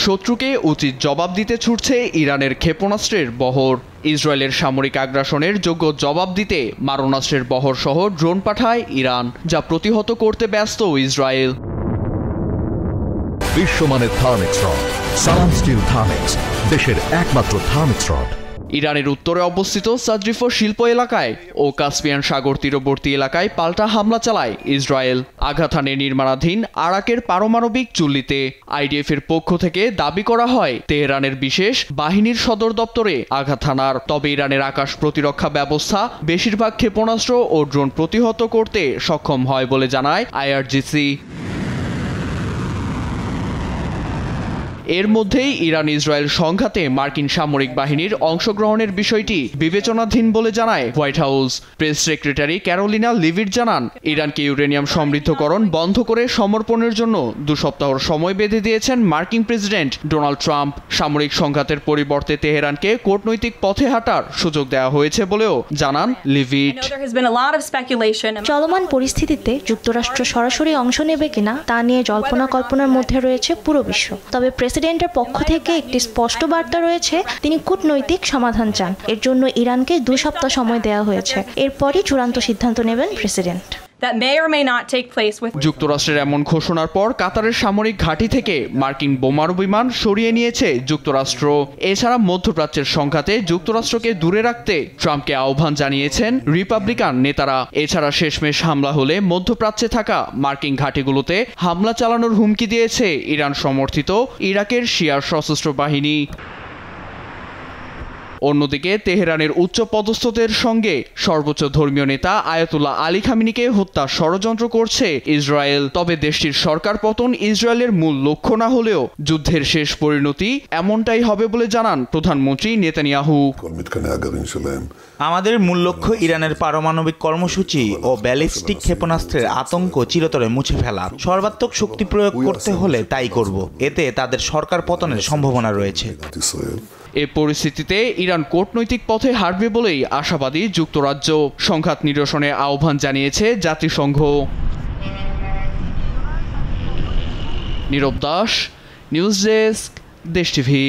শত্রুকে উচিত জবাব দিতে ছুটছে ইরানের ক্ষেপণাস্ত্রের বহর। ইসরায়েলের সামরিক আগ্রাসনের যোগ্য জবাব দিতে মারণাস্ত্রের বহর সহ ড্রোন পাঠায় ইরান, যা প্রতিহত করতে ব্যস্ত ইসরায়েল। বিশ্বমানের থার্মিক্স রড, সালাম স্টিল থার্মিক্স, দেশের একমাত্র থার্মিক্স রড। ইরানের উত্তরে অবস্থিত সাদ্রিফো শিল্প এলাকায় ও কাস্পিয়ান সাগর তীরবর্তী এলাকায় পাল্টা হামলা চালায় ইসরায়েল। আঘাত হানে নির্মাণাধীন আরাকের পারমাণবিক চুল্লিতে। আইডিএফ এর পক্ষ থেকে দাবি করা হয় তেহরানের বিশেষ বাহিনীর সদর দপ্তরে আঘাত হানার। তবে ইরানের আকাশ প্রতিরক্ষা ব্যবস্থা বেশিরভাগ ক্ষেপণাস্ত্র ও ড্রোন প্রতিহত করতে সক্ষম হয় বলে জানায় আইআরজিসি। এর মধ্যেই ইরান ইসরায়েল সংঘাতে মার্কিন সামরিক বাহিনীর অংশগ্রহণের বিষয়টি বিবেচনাধীন বলে জানায় White House. Press secretary Karoline Leavitt জানান, ইরানকে ইউরেনিয়াম সমৃদ্ধকরণ বন্ধ করে সমর্পণের জন্য 2 সপ্তাহর সময় বেঁধে দিয়েছেন মার্কিন প্রেসিডেন্ট ডোনাল্ড ট্রাম্প। সামরিক সংঘাতের পরিবর্তে তেহরানকে কূটনৈতিক পথে হাঁটার সুযোগ দেওয়া হয়েছে বলেও জানান লিভিট। চলমান পরিস্থিতিতে যুক্তরাষ্ট্র সরাসরি অংশ নেবে কিনা তা নিয়ে জল্পনা কল্পনার মধ্যে রয়েছে পুরো বিশ্ব। তবে প্রেসিডেন্টের পক্ষ থেকে একটি স্পষ্ট বার্তা রয়েছে, তিনি কূটনৈতিক সমাধান চান। এর জন্য ইরানকে 2 সপ্তাহ সময় দেওয়া হয়েছে। এরপরই চূড়ান্ত সিদ্ধান্ত নেবেন প্রেসিডেন্ট। যুক্তরাষ্ট্রের এমন ঘোষণার পর কাতারের সামরিক ঘাঁটি থেকে মার্কিন বোমারু বিমান সরিয়ে নিয়েছে যুক্তরাষ্ট্র। এছাড়া মধ্যপ্রাচ্যের সংঘাতে যুক্তরাষ্ট্রকে দূরে রাখতে ট্রাম্পকে আহ্বান জানিয়েছেন রিপাবলিকান নেতারা। এছাড়া শেষমেশ হামলা হলে মধ্যপ্রাচ্যে থাকা মার্কিন ঘাঁটিগুলোতে হামলা চালানোর হুমকি দিয়েছে ইরান সমর্থিত ইরাকের শিয়া সশস্ত্র বাহিনী। অন্যদিকে তেহরানের উচ্চ পদস্থদের সঙ্গে সর্বোচ্চ ধর্মীয় নেতা আয়াতুল্লাহ আলী খামেনিকে হত্যা ষড়যন্ত্র করছে ইসরায়েল। তবে দেশটির সরকার পতন ইসরায়েলের মূল লক্ষ্য না হলেও যুদ্ধের শেষ পরিণতি এমনটাই হবে বলে জানান প্রধানমন্ত্রী নেতানিয়াহু। আমাদের মূল লক্ষ্য ইরানের পারমাণবিক কর্মসূচি ও ব্যালিস্টিক ক্ষেপণাস্ত্রের আতঙ্ক চিরতরে মুছে ফেলা। সর্বাত্মক শক্তি প্রয়োগ করতে হলে তাই করব। এতে তাদের সরকার পতনের সম্ভাবনা রয়েছে। এ পরিস্থিতিতে ইরান কূটনৈতিক পথে হাঁটবে বলেই আশাবাদী যুক্তরাজ্য। সংঘাত নিরসনে আহ্বান জানিয়েছে জাতিসংঘ। নীরব দাস, নিউজ ডেস্ক, দেশ টিভি।